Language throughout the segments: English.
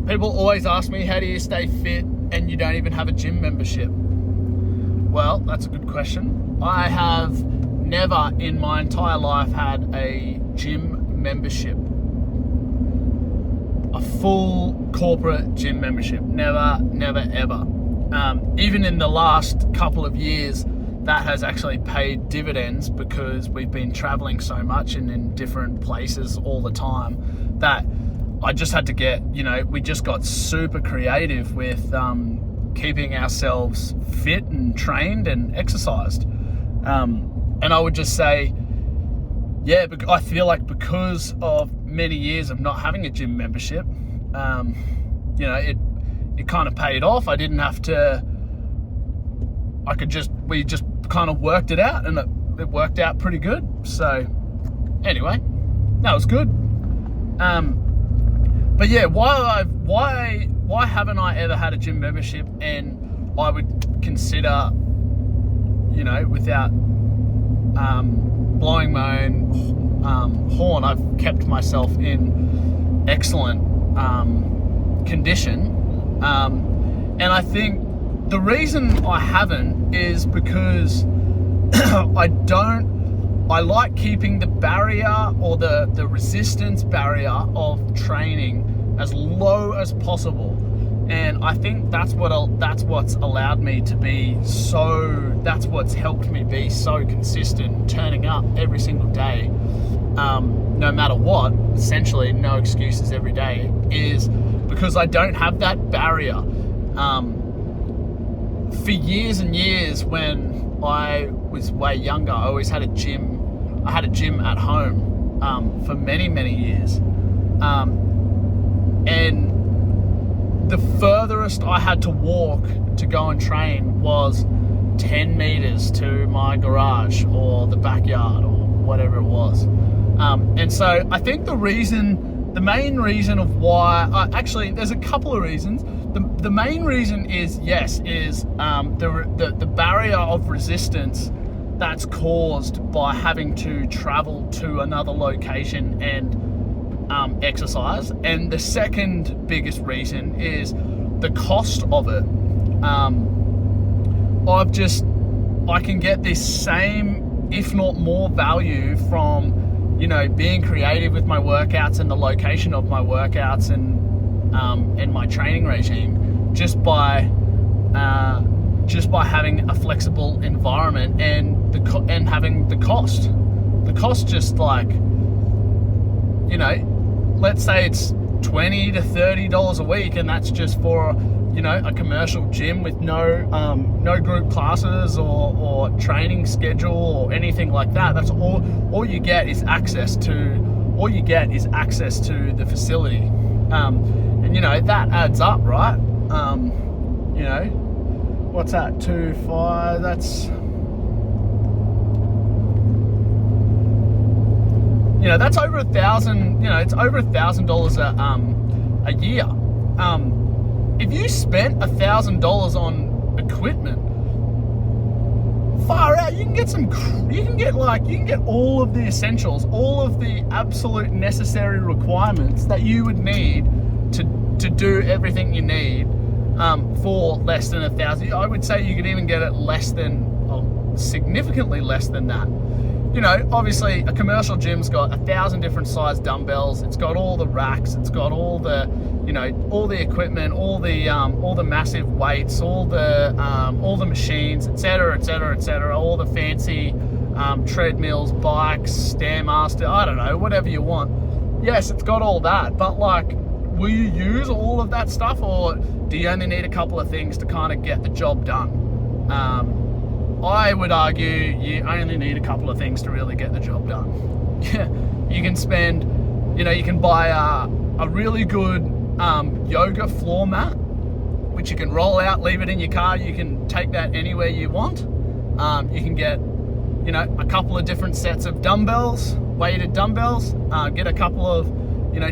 People always ask me, how do you stay fit and you don't even have a gym membership? Well, that's a good question. I have never in my entire life had a gym membership. A full corporate gym membership. Never, ever. Even in the last couple of years, that has actually paid dividends because we've been traveling so much and in different places all the time that I just had to get, we just got super creative with keeping ourselves fit and trained and exercised. And I would just say, yeah, I feel like because of many years of not having a gym membership, it kind of paid off. I didn't have to, we just kind of worked it out, and it worked out pretty good. So anyway, that was good. But yeah, why haven't I ever had a gym membership? And I would consider, without blowing my own horn, I've kept myself in excellent condition. And I think the reason I haven't is because I like keeping the barrier or the resistance barrier of training as low as possible. And I think that's what's allowed me to be that's what's helped me be so consistent, turning up every single day, no matter what, essentially no excuses every day, is because I don't have that barrier. For years and years, when I was way younger, I always had a gym. I had a gym at home for many, many years. And the furthest I had to walk to go and train was 10 meters to my garage or the backyard or whatever it was. And so I think the main reason of why, actually there's a couple of reasons. The main reason is the barrier of resistance that's caused by having to travel to another location and exercise. And the second biggest reason is the cost of it. I can get this same, if not more, value from being creative with my workouts and the location of my workouts and my training regime just by having a flexible environment and having the cost. The cost just let's say it's $20 to $30 a week, and that's just for a commercial gym with no group classes or training schedule or anything like that. That's all you get is access to the facility. And that adds up, right? What's that? 2.5, that's that's over $1,000. It's over $1,000 a year. If you spent $1,000 on equipment, far out, you can get all of the essentials, all of the absolute necessary requirements that you would need to do everything you need for less than $1,000. I would say you could even get it significantly less than that. Obviously a commercial gym's got 1,000 different size dumbbells. It's got all the racks. It's got all the, all the equipment, all the massive weights, all the machines, etc., all the fancy treadmills, bikes, Stairmaster, I don't know, whatever you want. Yes, it's got all that, but will you use all of that stuff, or do you only need a couple of things to kind of get the job done? I would argue you only need a couple of things to really get the job done. You can spend, you can buy a really good yoga floor mat, which you can roll out, leave it in your car. You can take that anywhere you want. You can get, a couple of different sets of dumbbells, weighted dumbbells, get a couple of,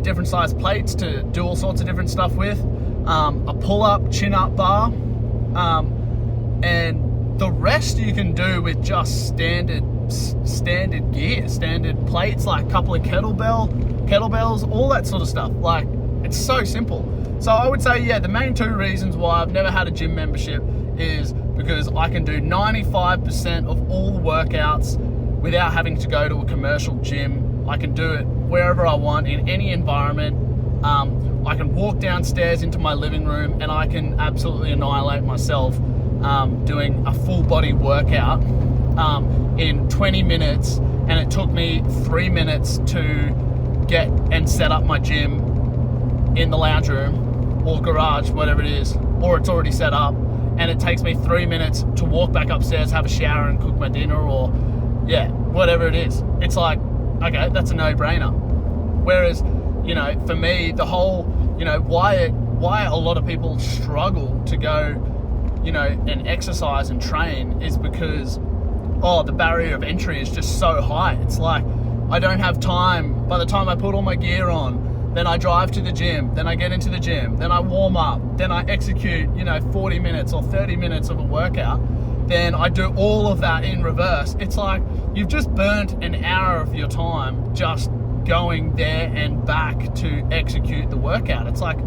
different size plates to do all sorts of different stuff with, a pull-up, chin-up bar, and the rest you can do with just standard gear, standard plates, like a couple of kettlebells, all that sort of stuff. It's so simple. So I would say, yeah, the main 2 reasons why I've never had a gym membership is because I can do 95% of all the workouts without having to go to a commercial gym. I can do it wherever I want, in any environment. I can walk downstairs into my living room and I can absolutely annihilate myself doing a full body workout in 20 minutes, and it took me 3 minutes to get and set up my gym in the lounge room or garage, whatever it is, or it's already set up, and it takes me 3 minutes to walk back upstairs, have a shower and cook my dinner, or yeah, whatever it is. It's like, okay, that's a no-brainer. Whereas, you know, for me, the whole, you know, why a lot of people struggle to go, you know, and exercise and train is because, the barrier of entry is just so high. It's like, I don't have time. By the time I put all my gear on, then I drive to the gym, then I get into the gym, then I warm up, then I execute, you know, 40 minutes or 30 minutes of a workout, then I do all of that in reverse. It's like, you've just burnt an hour of your time just going there and back to execute the workout. It's like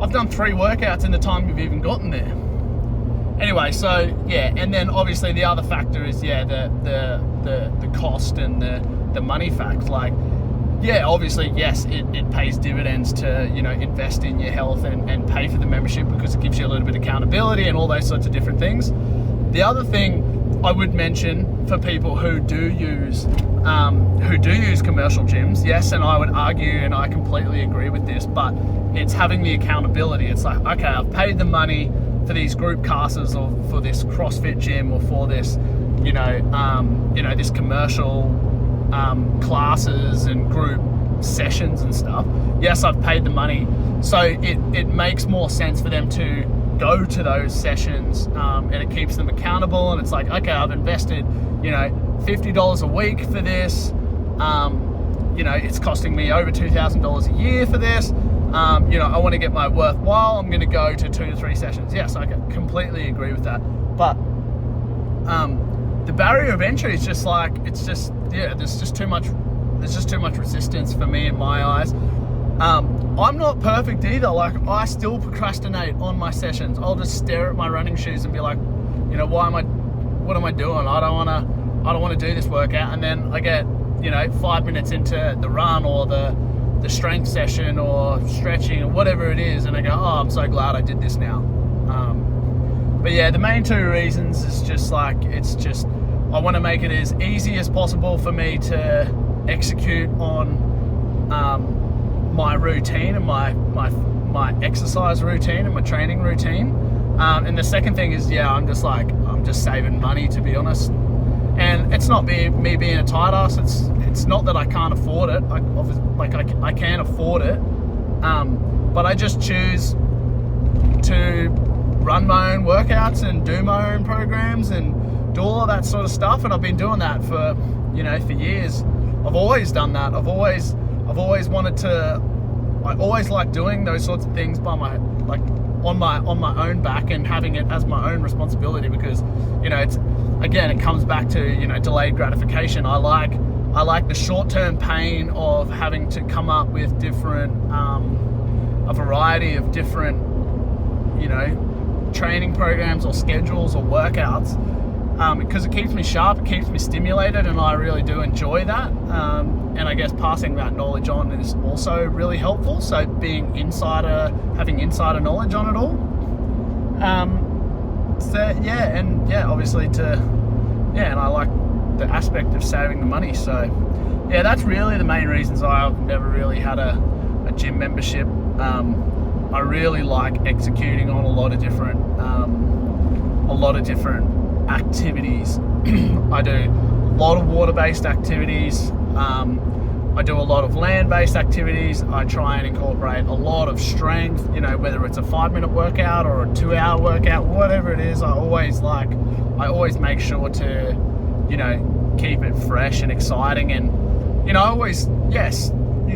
I've done 3 workouts in the time you've even gotten there. Anyway, so yeah, and then obviously the other factor is, yeah, the cost and the money fact. Like, yeah, obviously, yes, it pays dividends to, you know, invest in your health and pay for the membership, because it gives you a little bit of accountability and all those sorts of different things. The other thing I would mention for people who do use commercial gyms, yes, and I would argue, and I completely agree with this, but it's having the accountability. It's like, okay, I've paid the money for these group classes, or for this CrossFit gym, or for this, this commercial classes and group sessions and stuff. Yes, I've paid the money, so it makes more sense for them to go to those sessions, and it keeps them accountable. And it's like, okay, I've invested, you know, $50 a week for this. It's costing me over $2,000 a year for this. I want to get my worthwhile. I'm going to go to 2 to 3 sessions. Yes, I completely agree with that. But the barrier of entry is just like, there's just too much resistance for me in my eyes. I'm not perfect either. Like, I still procrastinate on my sessions. I'll just stare at my running shoes and be like, you know, what am I doing? I don't want to do this workout. And then I get, 5 minutes into the run or the strength session or stretching or whatever it is, and I go, oh, I'm so glad I did this now. But yeah, the main 2 reasons is just like, I want to make it as easy as possible for me to execute on my routine and my exercise routine and my training routine. And the second thing is, I'm just saving money, to be honest. And it's not me being a tight ass. It's not that I can't afford it. I can afford it, but I just choose to run my own workouts and do my own programs and do all of that sort of stuff. And I've been doing that for years. I've always done that. I've always wanted to. I always like doing those sorts of things on my own back and having it as my own responsibility, because it comes back to delayed gratification. I like the short-term pain of having to come up with a variety of different training programs or schedules or workouts, because it keeps me sharp, it keeps me stimulated, and I really do enjoy that. And I guess passing that knowledge on is also really helpful. So having insider knowledge on it all. And I like the aspect of saving the money. So yeah, that's really the main reasons I've never really had a gym membership. I really like executing on a lot of different activities. I do a lot of water-based activities. I do a lot of land-based activities. I try and incorporate a lot of strength, whether it's a 5-minute workout or a 2-hour workout, whatever it is. I always make sure to, keep it fresh and exciting. And, you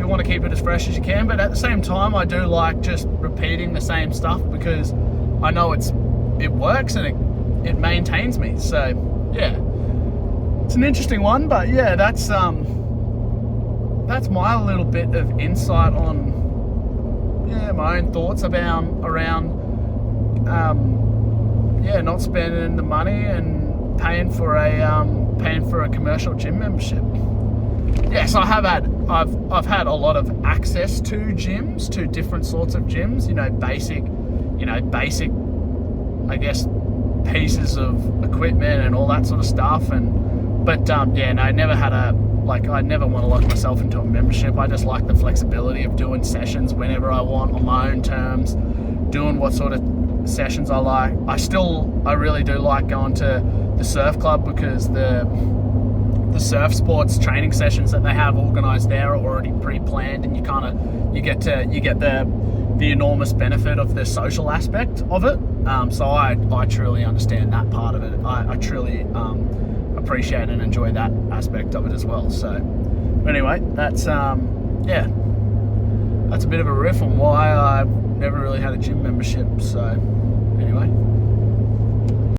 want to keep it as fresh as you can, but at the same time, I do like just repeating the same stuff, because I know it works and it maintains me. So yeah, it's an interesting one, but yeah, that's that's my little bit of insight on my own thoughts around not spending the money and paying for a commercial gym membership. Yes, I've had a lot of access to gyms, to different sorts of gyms, basic, I guess, pieces of equipment and all that sort of stuff. I never had I never want to lock myself into a membership. I just like the flexibility of doing sessions whenever I want on my own terms, doing what sort of sessions I like. I really do like going to the surf club, because the surf sports training sessions that they have organised there are already pre-planned, and you get the enormous benefit of the social aspect of it. So I truly understand that part of it. I truly appreciate and enjoy that aspect of it as well. So anyway, that's a bit of a riff on why I've never really had a gym membership. So anyway.